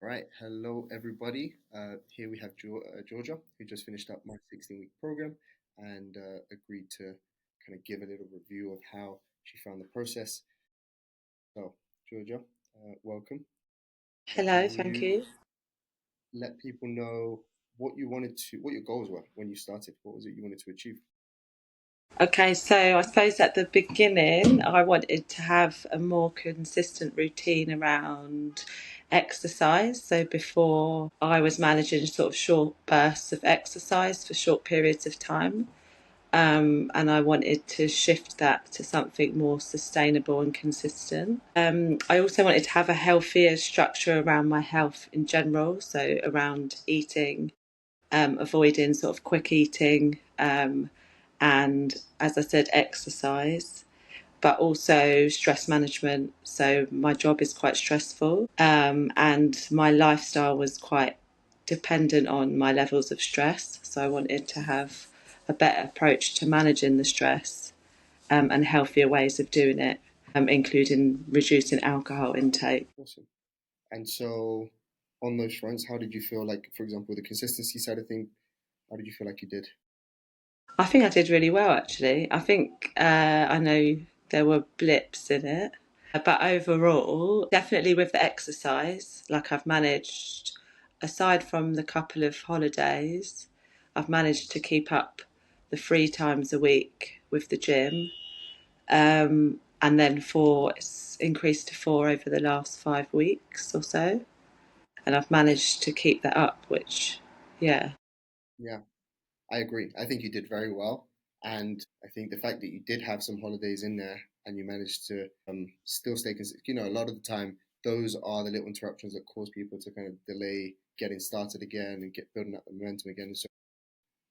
Right, hello everybody. Here we have Georgia, who just finished up my 16-week program and agreed to kind of give a little review of how she found the process. So, Georgia, welcome. Hello, Can thank you you. let people know what your goals were when you started? What was it you wanted to achieve? Okay, so I suppose at the beginning, I wanted to have a more consistent routine around exercise. So before I was managing sort of short bursts of exercise for short periods of time. And I wanted to shift that to something more sustainable and consistent. I also wanted to have a healthier structure around my health in general, so around eating, avoiding sort of quick eating, and as I said, exercise, but also stress management. So my job is quite stressful, and my lifestyle was quite dependent on my levels of stress. So I wanted to have a better approach to managing the stress, and healthier ways of doing it, including reducing alcohol intake. Awesome. And so, on those fronts, how did you feel like, for example, the consistency side of things, how did you feel like you did? I think I did really well, actually. I think I know there were blips in it, but overall, definitely with the exercise, like I've managed, aside from the couple of holidays, I've managed to keep up the 3 times a week with the gym. And then it's increased to four over the last 5 weeks or so. And I've managed to keep that up, which, yeah. Yeah. I agree. I think you did very well. And I think the fact that you did have some holidays in there and you managed to still stay consistent, a lot of the time, those are the little interruptions that cause people to kind of delay getting started again and get building up the momentum again. So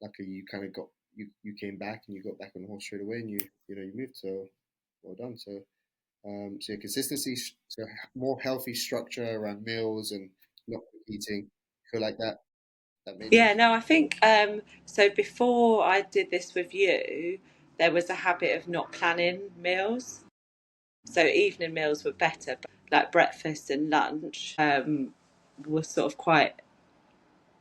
luckily you kind of you came back and you got back on the horse straight away and you moved. So well done. So your consistency, so more healthy structure around meals and not eating. Feel like that made Yeah, sense. no, I think so. Before I did this with you, there was a habit of not planning meals. So evening meals were better, but like breakfast and lunch was sort of quite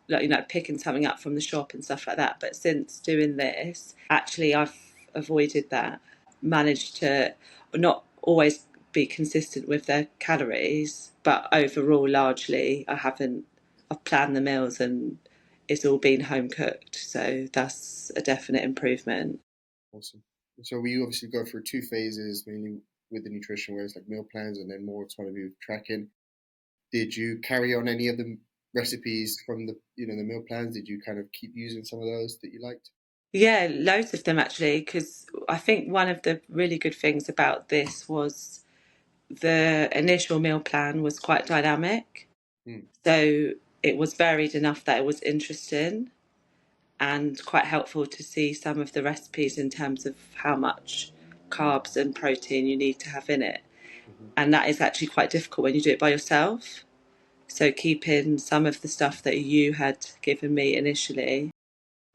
like picking something up from the shop and stuff like that. But since doing this, actually, I've avoided that. Managed to not always be consistent with their calories, but overall, largely, I haven't. I've planned the meals and it's all been home cooked, so that's a definite improvement. Awesome. So we obviously go through two phases, mainly with the nutrition, where it's like meal plans and then more autonomy with tracking. Did you carry on any of the recipes from the meal plans? Did you kind of keep using some of those that you liked? Yeah, loads of them actually, because I think one of the really good things about this was the initial meal plan was quite dynamic. Mm, So it was varied enough that it was interesting and quite helpful to see some of the recipes in terms of how much carbs and protein you need to have in it. hmm And that is actually quite difficult when you do it by yourself. So keeping some of the stuff that you had given me initially,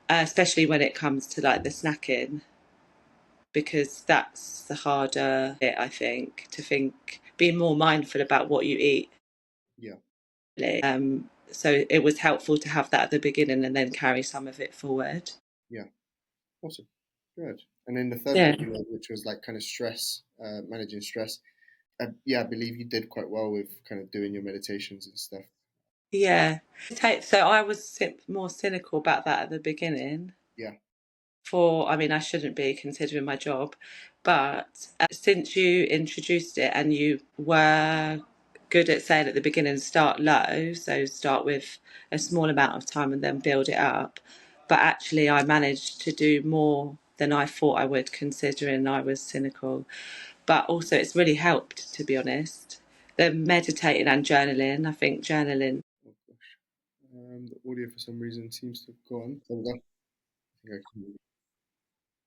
especially when it comes to like the snacking, because that's the harder bit, I think, to think, be more mindful about what you eat. Yeah, So it was helpful to have that at the beginning and then carry some of it forward. yeah. Awesome. Good. And then the third Yeah. point you made, which was like kind of stress, managing stress. Yeah, I believe you did quite well with kind of doing your meditations and stuff. Yeah. So I was more cynical about that at the beginning. Yeah. I mean, I shouldn't be considering my job, but since you introduced it and you were good at saying at the beginning, start low, so start with a small amount of time and then build it up. But actually, I managed to do more than I thought I would, considering I was cynical. But also, it's really helped, to be honest. The meditating and journaling, I think journaling. Oh gosh. The audio for some reason seems to have gone. There we go. I think I can.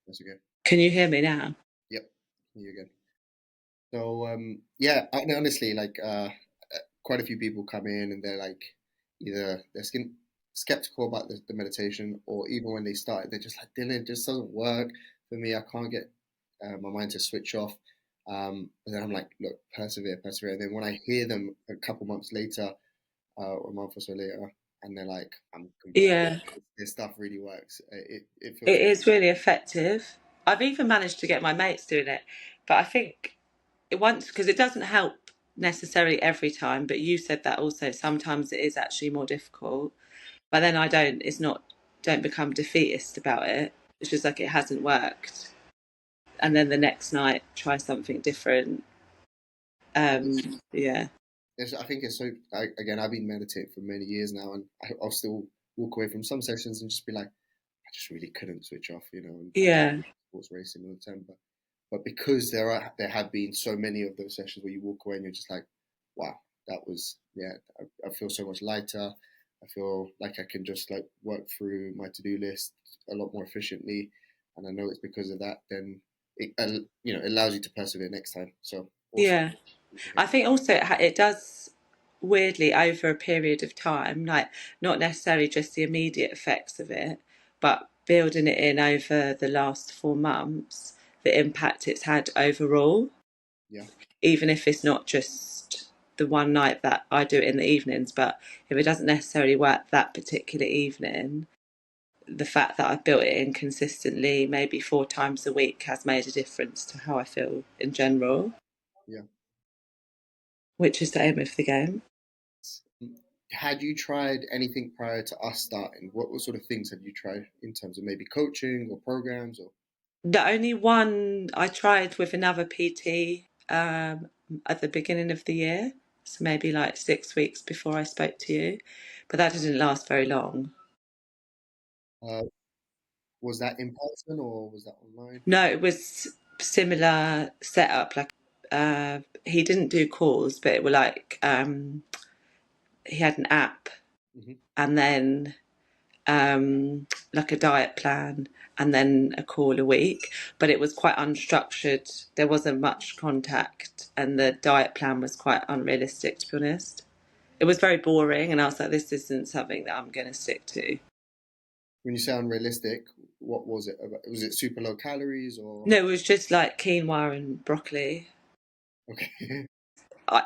That's okay. Can you hear me now? Yep. You again. So yeah, honestly, like quite a few people come in and they're like either skeptical about the meditation, or even when they start it, they're just like, Dylan, it just doesn't work for me. I can't get my mind to switch off. But then I'm like, look, persevere, persevere. And then when I hear them a couple months later, or a month or so later, and they're like, "I'm convinced Yeah, this stuff really works." It feels it is really effective. I've even managed to get my mates doing it, but I think it once because it doesn't help necessarily every time. But you said that also sometimes it is actually more difficult. But then I don't. It's not. Don't become defeatist about it. It's just like it hasn't worked, and then the next night try something different. Yeah, I think it's so. Again, I've been meditating for many years now, and I'll still walk away from some sessions and just be like, I just really couldn't switch off, and I yeah, sports racing all the time. But because there have been so many of those sessions where you walk away and you're just like, wow, that was yeah. I feel so much lighter. I feel like I can just like work through my to do list a lot more efficiently, and I know it's because of that. Then it it allows you to persevere next time. So awesome. yeah. I think also it does weirdly over a period of time, like not necessarily just the immediate effects of it, but building it in over the last 4 months, the impact it's had overall, Yeah, even if it's not just the one night that I do it in the evenings, but if it doesn't necessarily work that particular evening, the fact that I've built it in consistently, maybe 4 times a week, has made a difference to how I feel in general, yeah. which is the aim of the game. Had you tried anything prior to us starting? What sort of things have you tried in terms of maybe coaching or programs or? The only one I tried with another PT at the beginning of the year, so maybe like 6 weeks before I spoke to you, but that didn't last very long. Uh, was that in person or was that online? No, it was similar setup. Like he didn't do calls, but it were like he had an app Hmm. and then like a diet plan and then a call a week. But it was quite unstructured. There wasn't much contact, and the diet plan was quite unrealistic, to be honest. It was very boring, and I was like, this isn't something that I'm going to stick to. When you say unrealistic, what was it about? Was it super low calories or? No, it was just like quinoa and broccoli. Okay. I,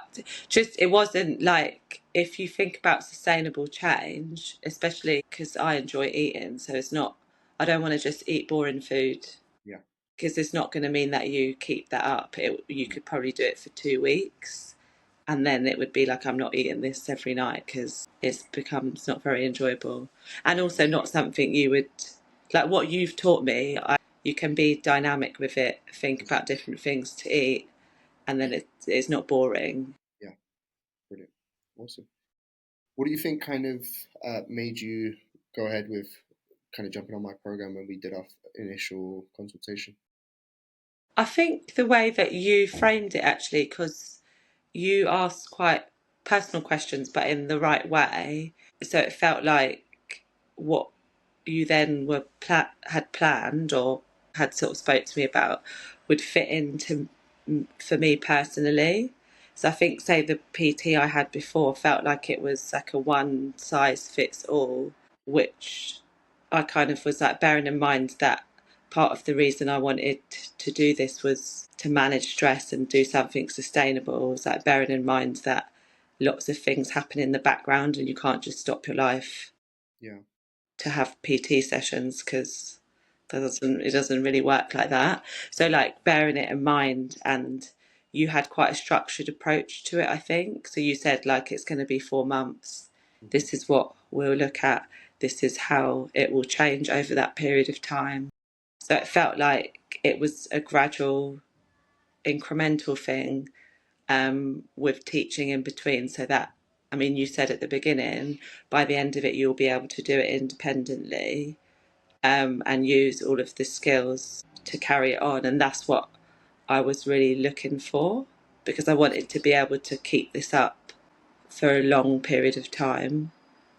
just it wasn't like if you think about sustainable change, especially because I enjoy eating, so it's not. I don't want to just eat boring food Yeah. because it's not going to mean that you keep that up. You could probably do it for 2 weeks, and then it would be like I'm not eating this every night because it becomes not very enjoyable, and also not something you would like. What you've taught me, you can be dynamic with it, think about different things to eat, and then it's not boring. Yeah. Brilliant. Awesome. What do you think kind of made you go ahead with kind of jumping on my program when we did our initial consultation? I think the way that you framed it actually, because you asked quite personal questions, but in the right way. So it felt like what you then had planned or had sort of spoke to me about would fit into for me personally. So I think, say, the PT I had before felt like it was like a one size fits all, which I kind of was like bearing in mind that part of the reason I wanted to do this was to manage stress and do something sustainable. It was like bearing in mind that lots of things happen in the background and you can't just stop your life Yeah. to have PT sessions because it doesn't really work like that. So like bearing it in mind, and you had quite a structured approach to it, I think. So you said like it's going to be 4 months. Hmm. This is what we'll look at. This is how it will change over that period of time. So it felt like it was a gradual, incremental thing with teaching in between. So that, I mean, you said at the beginning, by the end of it, you'll be able to do it independently and use all of the skills to carry it on. And that's what I was really looking for because I wanted to be able to keep this up for a long period of time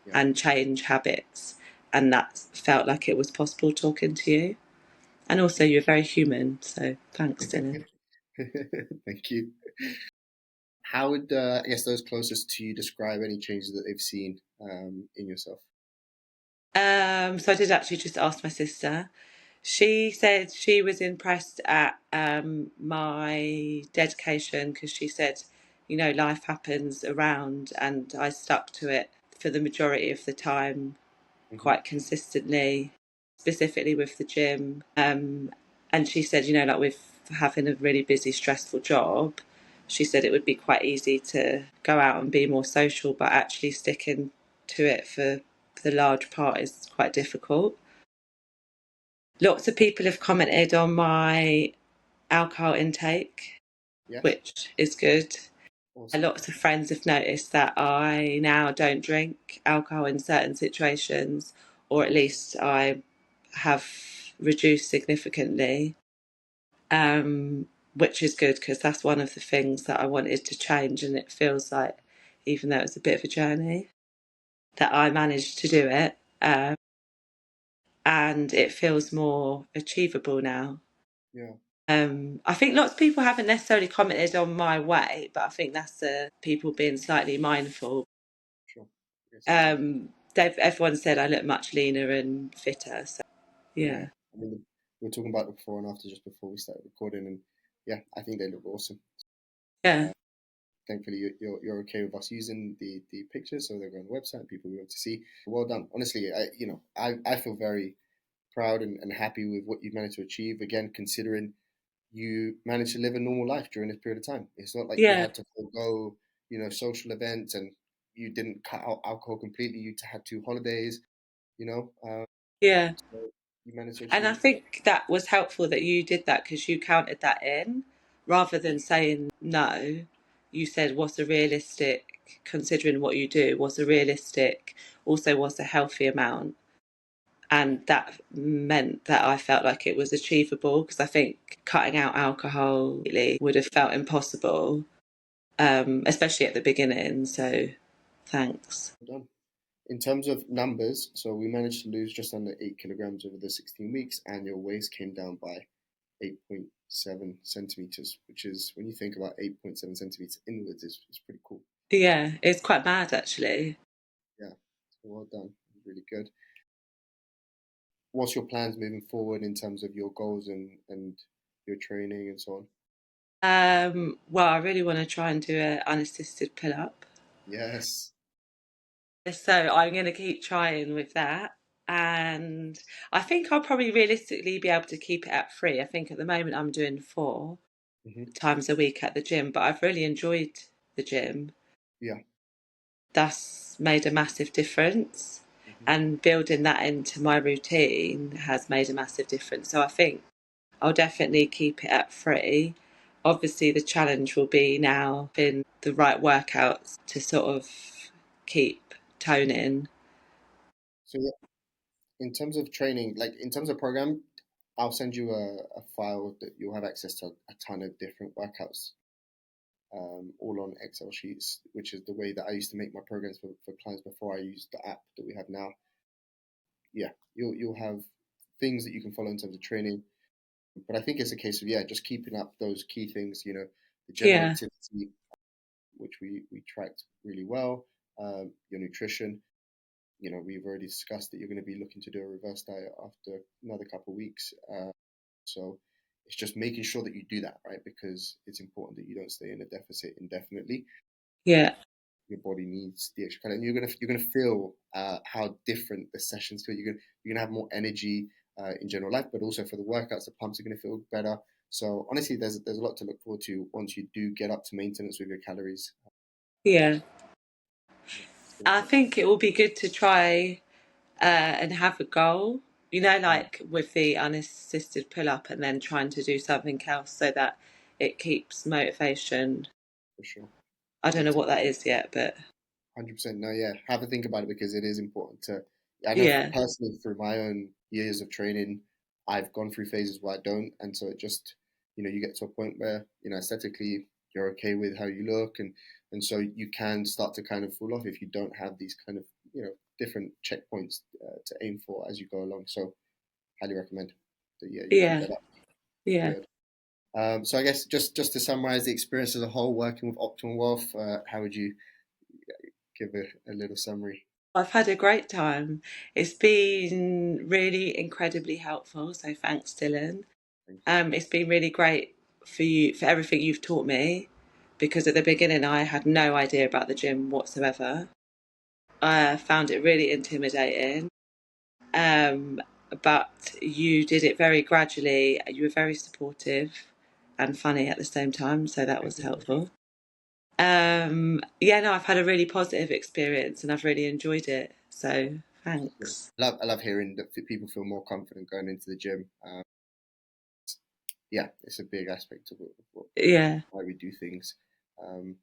Yeah. and change habits. And that felt like it was possible talking to you. And also, you're very human. So thanks, Dylan. Thank you. How would I guess those closest to you describe any changes that they've seen in yourself? So I did actually just ask my sister. She said she was impressed at my dedication because she said life happens around, and I stuck to it for the majority of the time Hmm. quite consistently, specifically with the gym. And she said, like with having a really busy, stressful job, she said it would be quite easy to go out and be more social, but actually sticking to it for the large part is quite difficult. Lots of people have commented on my alcohol intake, Yes, which is good. awesome. Lots of friends have noticed that I now don't drink alcohol in certain situations, or at Nice. least I have reduced significantly, which is good because that's one of the things that I wanted to change. And it feels like, even though it was a bit of a journey, that I managed to do it. And it feels more achievable now. Yeah, I think lots of people haven't necessarily commented on my weight, but I think that's people being slightly mindful. sure. Yes, I agree. Everyone said I look much leaner and fitter. So Yeah, yeah, I mean, we were talking about the before and after just before we started recording, and yeah, I think they look awesome. yeah, Thankfully, you're okay with us using the pictures, so they're on the website. People will be able to see. Well done. Honestly, I feel very proud and happy with what you've managed to achieve. Again, considering you managed to live a normal life during this period of time. It's not like you yeah, had to forego, social events, and you didn't cut out alcohol completely. You had two holidays, you know. yeah. So you managed to And I achieve. think that was helpful that you did that because you counted that in rather than saying no. You said what's a realistic, considering what you do, what's a realistic, also what's a healthy amount. And that meant that I felt like it was achievable because I think cutting out alcohol really would have felt impossible, especially at the beginning. So thanks. Well done. In terms of numbers, so we managed to lose just under 8 kilograms over the 16 weeks, and your waist came down by 8.7 centimeters, which is, when you think about 8.7 centimeters inwards, is pretty cool. Yeah, it's quite mad actually. Yeah, so well done. Really good. What's your plans moving forward in terms of your goals and your training and so on? Well, I really want to try and do an unassisted pull up. Yes. So I'm going to keep trying with that. And I think I'll probably realistically be able to keep it at 3. I think at the moment I'm doing 4 Hmm. times a week at the gym, but I've really enjoyed the gym. Yeah. That's made a massive difference. Hmm. And building that into my routine has made a massive difference. So I think I'll definitely keep it at 3. Obviously, the challenge will be now in the right workouts to sort of keep toning. So yeah, in terms of training, like in terms of program, I'll send you a file that you'll have access to a ton of different workouts, all on Excel sheets, which is the way that I used to make my programs for clients before I used the app that we have now. Yeah, you'll have things that you can follow in terms of training, but I think it's a case of, yeah, just keeping up those key things. The general Yeah, activity, which we tracked really well. Your nutrition. We've already discussed that you're going to be looking to do a reverse diet after another couple of weeks. So it's just making sure that you do that, right? Because it's important that you don't stay in a deficit indefinitely. yeah, Your body needs the extra calories. And you're gonna feel how different the sessions feel. You're gonna have more energy in general life, but also for the workouts, the pumps are gonna feel better. So honestly, there's a lot to look forward to once you do get up to maintenance with your calories. yeah. It's gonna I feel think it will be good to try and have a goal, mm, like with the unassisted pull up and then trying to do something else so that it keeps motivation. for sure. I don't Yeah, know to what that is yet, but 100%. No, yeah. Have a think about it because it is important to. I know yeah, personally through my own years of training, I've gone through phases where I don't, and so it just, you get to a point where aesthetically you're okay with how you look, and so you can start to kind of fall off if you don't have these kind of different checkpoints to aim for as you go along. So highly recommend that. Yeah, you keep yeah, that up. yeah. Good. So I guess just to summarize the experience as a whole working with Optimum Wealth, how would you give a little summary? I've had a great time. It's been really incredibly helpful. So thanks, Dylan. Thank you. It's been really great for you for everything you've taught me. because at the beginning I had no idea about the gym whatsoever. I found it really intimidating. Um, but you did it very gradually. You were very supportive and funny at the same time, so that was helpful. Yeah, no, I've had a really positive experience and I've really enjoyed it. So thanks. I love hearing that people feel more confident going into the gym. Yeah, it's a big aspect of Yeah, why we do things,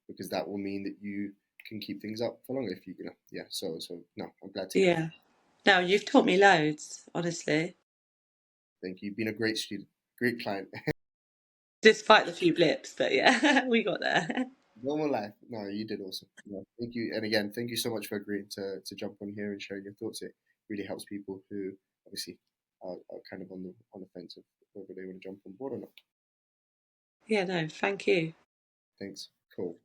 because that will mean that you can keep things up for longer if you know. Yeah, so no, I'm glad to hear. yeah. No, you've taught me loads, honestly, Thank you. You've been a great student, great client. despite the few blips, but yeah, we got there. Normal life. No, you did awesome. No, thank you, and again, thank you so much for agreeing to jump on here and sharing your thoughts. It really helps people who obviously are kind of on the fence of whether they want to jump on board or not. Yeah, no, thank you. Thanks. Cool.